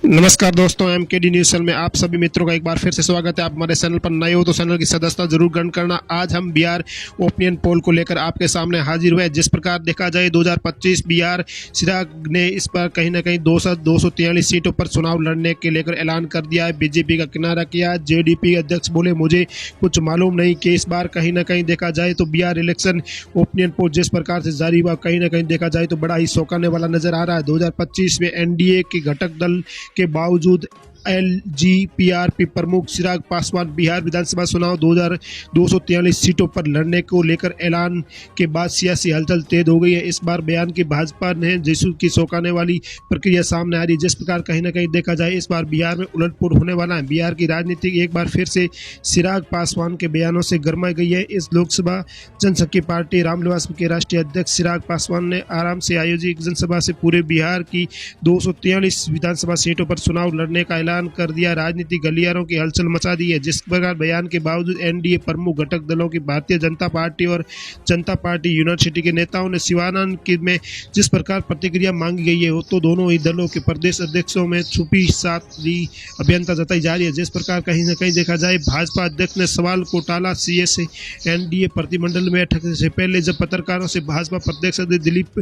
नमस्कार दोस्तों, MKD news channel में आप सभी मित्रों का एक बार फिर से स्वागत है। आप हमारे चैनल पर नए हो तो चैनल की सदस्यता जरूर ग्रहण करना। आज हम बिहार ओपिनियन पोल को लेकर आपके सामने हाजिर हुए। जिस प्रकार देखा जाए 2025 बिहार चिराग ने इस बार कहीं ना कहीं 243 सीटों पर चुनाव लड़ने के लेकर ऐलान कर दिया है। बीजेपी का किनारा किया। जेडीपी अध्यक्ष बोले मुझे कुछ मालूम नहीं कि इस बार कहीं ना कहीं देखा जाए तो बिहार इलेक्शन ओपिनियन पोल जिस प्रकार से जारी हुआ, कहीं ना कहीं देखा जाए तो बड़ा ही चौंकाने वाला नजर आ रहा है। 2025 में एनडीए के घटक दल के बावजूद एलजीपीआरपी प्रमुख चिराग पासवान बिहार विधानसभा चुनाव 243 सीटों पर लड़ने को लेकर ऐलान के बाद सियासी हलचल तेज हो गई है। इस बार बयान की भाजपा ने जिसू की चौंकाने वाली प्रक्रिया सामने आ रही है। जिस प्रकार कहीं ना कहीं देखा जाए इस बार बिहार में उलटपुलट होने वाला है। बिहार की राजनीति एक बार फिर से चिराग पासवान के बयानों से गरमाई गई है। इस लोकसभा जनशक्ति पार्टी रामनिवास के राष्ट्रीय अध्यक्ष चिराग पासवान ने आराम से आयोजित जनसभा से पूरे बिहार की 243 विधानसभा सीटों पर चुनाव लड़ने का ऐलान कर दिया। राजनीतिक गलियारों की हलचल मचा दी है। जिस प्रकार बयान के बावजूद एनडीए प्रमुख घटक दलों की भारतीय जनता पार्टी और जनता पार्टी यूनिवर्सिटी के नेताओं ने शिवानंद में जिस प्रकार प्रतिक्रिया मांगी गई है तो दोनों ही दलों के प्रदेश अध्यक्षों में छुपी साथी अभियंता जताई जा रही है। जिस प्रकार कहीं न कहीं देखा जाए भाजपा अध्यक्ष ने सवाल को टाला। सीएस एनडीए प्रतिमंडल में बैठक से पहले जब पत्रकारों से भाजपा प्रदेश अध्यक्ष दिलीप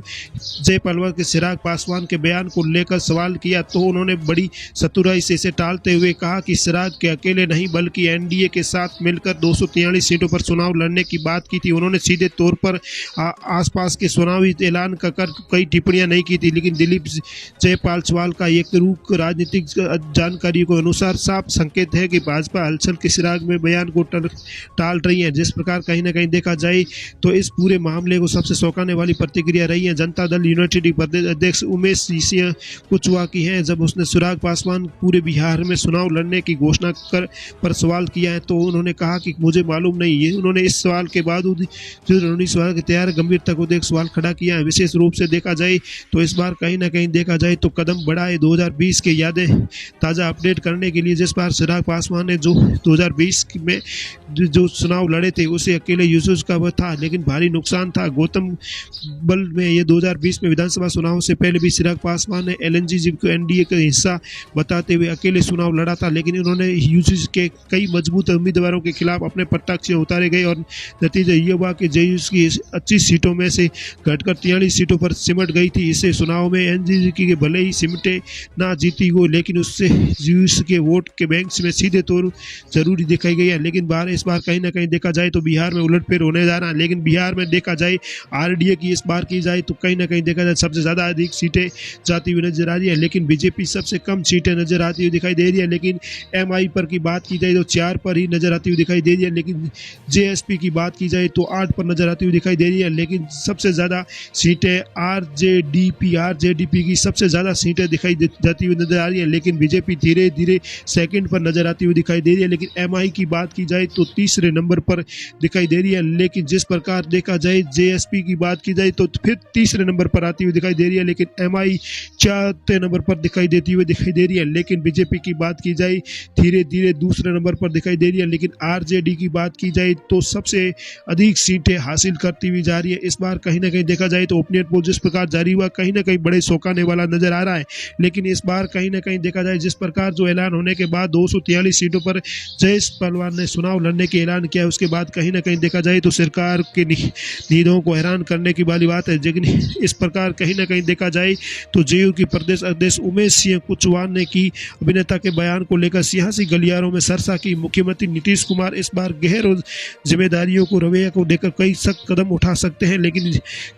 जयपाल के चिराग पासवान के बयान को लेकर सवाल किया तो उन्होंने बड़ी चतुराई से इसे टालते हुए कहा कि चिराग के अकेले नहीं बल्कि एनडीए के साथ मिलकर 243 सीटों पर चुनाव लड़ने की बात की थी। उन्होंने सीधे तौर पर आसपास के चुनावी ऐलान कर कई टिप्पणियां नहीं की थी, लेकिन दिलीप जयपाल का एक रूख राजनीतिक जानकारी के अनुसार साफ संकेत है कि भाजपा हलचल के चिराग में बयान को टाल रही है। जिस प्रकार कहीं ना कहीं देखा जाए तो इस पूरे मामले को सबसे चौंकाने वाली प्रतिक्रिया रही है जनता दल यूनिवर्सिटी प्रदेश अध्यक्ष उमेश सिंह कुचवा की है। जब उसने चिराग पासवान पूरे बिहार में चुनाव लड़ने की घोषणा कर पर सवाल किया है तो उन्होंने कहा कि मुझे मालूम नहीं है। उन्होंने इस सवाल के बाद जो रणनीति सवाल के तैयार गंभीरता को देख सवाल खड़ा किया है। विशेष रूप से देखा जाए तो इस बार कहीं ना कहीं देखा जाए तो कदम बढ़ा है। 2020 के यादें ताज़ा अपडेट करने के लिए जिस बार चिराग पासवान ने जो 2020 में जो चुनाव लड़े थे उसे अकेले यूसुफ का वह था, लेकिन भारी नुकसान था। गौतम बल में ये 2020 में विधानसभा चुनाव से पहले भी चिराग पासवान ने एलएनजी को एनडीए का हिस्सा बताते हुए अकेले चुनाव लड़ा था, लेकिन इन्होंने यूसुफ के कई मजबूत उम्मीदवारों के खिलाफ अपने प्रत्यक्ष उतारे गए और नतीजा ये हुआ कि जेयूस की 25 सीटों में से घटकर 43 सीटों पर सिमट गई थी। इससे चुनाव में एनडीए के भले ही सिमटे ना जीती हो, लेकिन उससे जेयूस के वोट के बैंक में सीधे तौर जरूरी दिखाई गई है। लेकिन इस बार कहीं ना कहीं देखा जाए तो बिहार में उलटफेर होने जा रहा है। लेकिन बिहार में देखा जाए आरडीए की इस बार की जाए तो कहीं ना कहीं देखा जाए सबसे ज़्यादा अधिक सीटें जाती हुई नजर आ रही है, लेकिन बीजेपी सबसे कम सीटें नजर आती हुई दिखाई दे रही है। लेकिन एमआई पर की बात की जाए तो 4 पर ही नजर आती हुई दिखाई दे रही है, लेकिन जेएसपी की बात की जाए तो 8 पर नजर आती हुई दिखाई दे रही है। लेकिन सबसे ज़्यादा सीटें आरजेडीपी की सबसे ज़्यादा सीटें दिखाई जाती हुई नजर आ रही है, लेकिन बीजेपी धीरे धीरे सेकंड पर नजर आती हुई दिखाई दे रही है। लेकिन एमआई की बात की जाए तो तीसरे नंबर पर दिखाई दे रही है। लेकिन जिस प्रकार देखा जाए जेएसपी की बात की जाए तो फिर तीसरे नंबर पर आती हुई दिखाई दे रही है, लेकिन एमआई चौथे नंबर पर दिखाई दे रही है। लेकिन बीजेपी की बात की जाए धीरे धीरे दूसरे नंबर पर दिखाई दे रही है। लेकिन आरजेडी की बात की जाए तो सबसे अधिक सीटें हासिल करती हुई जा रही है। इस बार कहीं ना कहीं देखा जाए तो ओपिनियन पोल जिस प्रकार जारी हुआ कहीं ना कहीं बड़े चौंकाने वाला नजर आ रहा है। लेकिन इस बार कहीं ना कहीं देखा जाए जिस प्रकार जो ऐलान होने के बाद 243 सीटों पर जयेश पहलवान ने चुनाव लड़ने के ऐलान किया, उसके बाद कहीं ना कहीं देखा जाए तो सरकार के नीतियों को हैरान करने की वाली बात है। लेकिन इस प्रकार कहीं ना कहीं देखा जाए तो जेयू की प्रदेश अध्यक्ष उमेश सिंह कुचवा ने की अभिनेता के बयान को लेकर सियासी गलियारों में चर्चा की। मुख्यमंत्री नीतीश कुमार इस बार गहर और जिम्मेदारियों को रवैया को लेकर कई सख्त कदम उठा सकते हैं, लेकिन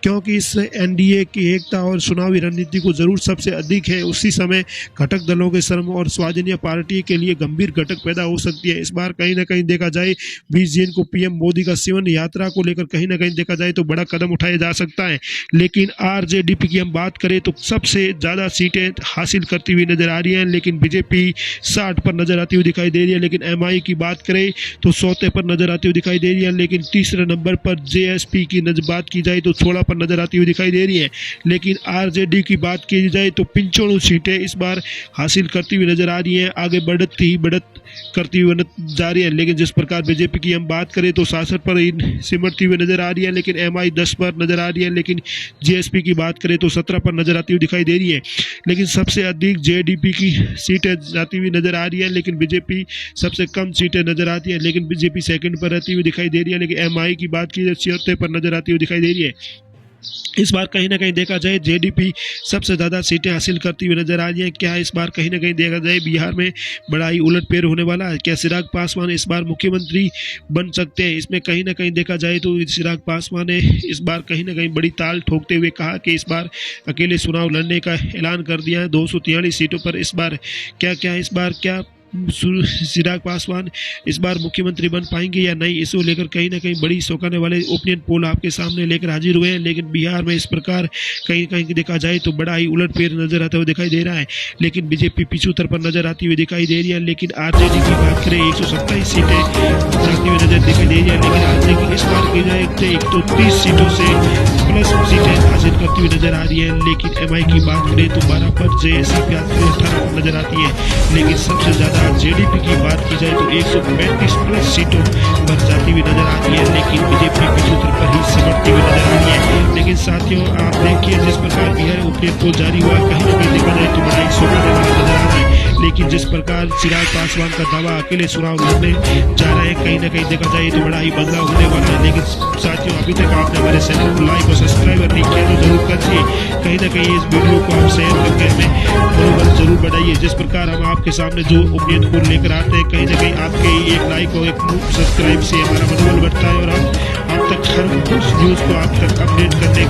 क्योंकि इस एनडीए की एकता और चुनावी रणनीति को जरूर सबसे अधिक है, उसी समय घटक दलों के श्रम और स्वाधीन पार्टी के लिए गंभीर घटक पैदा हो सकती है। इस बार कहीं ना कहीं देखा जाए 20 जून को पीएम मोदी का सिवन यात्रा को लेकर कहीं ना कहीं देखा जाए तो बड़ा कदम उठाया जा सकता है। लेकिन आरजेडीपी की हम बात करें तो सबसे ज़्यादा सीटें हासिल करती हुई नजर आ रही हैं, लेकिन बीजेपी 60 पर नजर आती हुई दिखाई दे रही है, लेकिन एमआई की बात करें तो 100 पर नजर आती हुई दिखाई दे रही है। लेकिन तीसरे नंबर पर जेएसपी की बात की जाए तो 16 पर नजर आती हुई दिखाई दे रही है। लेकिन आरजेडी की बात की जाए तो 95 सीटें इस बार हासिल करती हुई नजर आ रही है, आगे बढ़त करती हुई जा रही है। लेकिन जिस प्रकार बीजेपी की हम बात करें तो 66 पर सिमटती हुई नजर आ रही है, लेकिन एमआई 10 पर नजर आ रही है। लेकिन जेएसपी की बात करें तो 17 पर नजर आती हुई दिखाई दे रही है। लेकिन सबसे अधिक जेडीपी की सीटें जाती हुई नजर आ रही है, लेकिन बीजेपी सबसे कम सीटें नजर आती है। लेकिन बीजेपी सेकंड पर रहती हुई दिखाई दे रही है। लेकिन एमआई की बात की जाए 76 पर नजर आती हुई दिखाई दे रही है। इस बार कहीं ना कहीं देखा जाए जेडीपी सबसे ज़्यादा सीटें हासिल करती हुई नजर आ रही है। क्या इस बार कहीं ना कहीं देखा जाए बिहार में बड़ा ही उलटफेर होने वाला है? क्या चिराग पासवान इस बार मुख्यमंत्री बन सकते हैं? इसमें कहीं ना कहीं देखा जाए तो चिराग पासवान ने इस बार कहीं ना कहीं बड़ी ताल ठोकते हुए कहा कि इस बार अकेले चुनाव लड़ने का ऐलान कर दिया है 243 सीटों पर। इस बार क्या चिराग पासवान इस बार मुख्यमंत्री बन पाएंगे या नहीं, इसको लेकर कहीं ना कहीं बड़ी चौंकाने वाले ओपिनियन पोल आपके सामने लेकर हाजिर हुए हैं। लेकिन बिहार में इस प्रकार कहीं कहीं देखा जाए तो बड़ा ही उलटफेर नजर आता हुआ दिखाई दे रहा है। लेकिन बीजेपी 75 पर नजर आती हुई दिखाई दे रही है। लेकिन आरजेडी की बात करें 127 सीटें जाती हुई नजर दिखाई दे रही है। लेकिन आरजेडी इस बार की जाए तो 130 सीटों से प्लस सीटें हासिल करती हुई नजर आ रही है। लेकिन एमआई की बात करें तो 12 पर, जेएसपी 18 पर नजर आती है। लेकिन सबसे ज्यादा जेडीपी की बात की जाए तो 135 प्लस सीटों पर जाती हुई नजर आती है। लेकिन बीजेपी 75 पर ही सिमटती हुई नजर आ रही है। लेकिन साथियों आप देखिए जिस प्रकार बिहार ओपिनियन पोल जारी हुआ, कहीं ना कहीं देखा जाए तो बड़ा ही चौंकाने वाला नजर आ रहा है। लेकिन जिस प्रकार चिराग पासवान का दावा अकेले चुनाव लड़ने जा रहे हैं, कहीं ना कहीं देखा जाए तो बड़ा ही बदलाव होने वाला है। लेकिन साथियों अभी तक आपने हमारे चैनल को लाइक और सब्सक्राइब नहीं किया तो जरूर करिए। कहीं ना कहीं इस वीडियो को आप शेयर करके हमें मनोबल जरूर बढ़ाइए। जिस प्रकार हम आपके सामने जो ओपिनियन पोल लेकर आते हैं, कहीं ना कहीं आपके एक लाइक और एक सब्सक्राइब से हमारा मनोबल बढ़ता है और हम आप तक हर न्यूज़ को आप तक अपडेट करने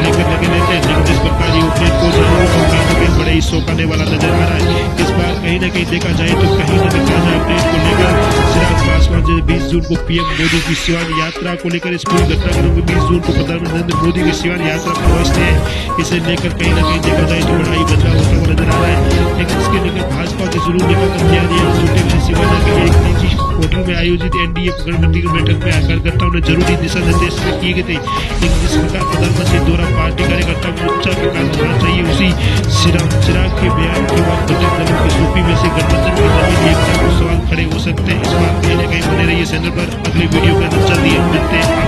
लेकर लगे रहते हैं। लेकिन जिस प्रकार ये ओपिनियन पोल कहीं ना कहीं बड़े ही चौंकाने वाला नजर आ रहा है। इस बार कहीं ना कहीं देखा जाए तो कहीं ना कहीं ताजा अपडेट को लेकर चिराग पासवान जैसे 20 जून को पीएम मोदी की सिवान यात्रा को लेकर इस पूरी घटनाक्रम को 20 जून को प्रधानमंत्री नरेंद्र मोदी की सिवान यात्रा पर पहुंचते हैं। इसे लेकर कहीं ना कहीं देखा जाए तो बड़ा ही बदलाव होता हुआ नजर आ रहा है। लेकिन इसके लेकर भाजपा के जरूर निकल तैयारियां छोटे में शिवाना के एक निजी होटल में आयोजित एनडीए गठबंधन की बैठक में कार्यकर्ताओं ने जरूरी दिशा निर्देश किए गए थे। लेकिन जिस प्रकार प्रधानमंत्री द्वारा पार्टी कार्यकर्ताओं को उच्चा विकास होना चाहिए, उसी चिराग के बयान के बाद घटक दलों की सूफी में से गठबंधन की जमीन एकता को सवाल खड़े हो सकते हैं। इस बात कहीं ना कहीं बने रहिए चैनल पर। अगली वीडियो के अंदर जल्दी मिलते हैं।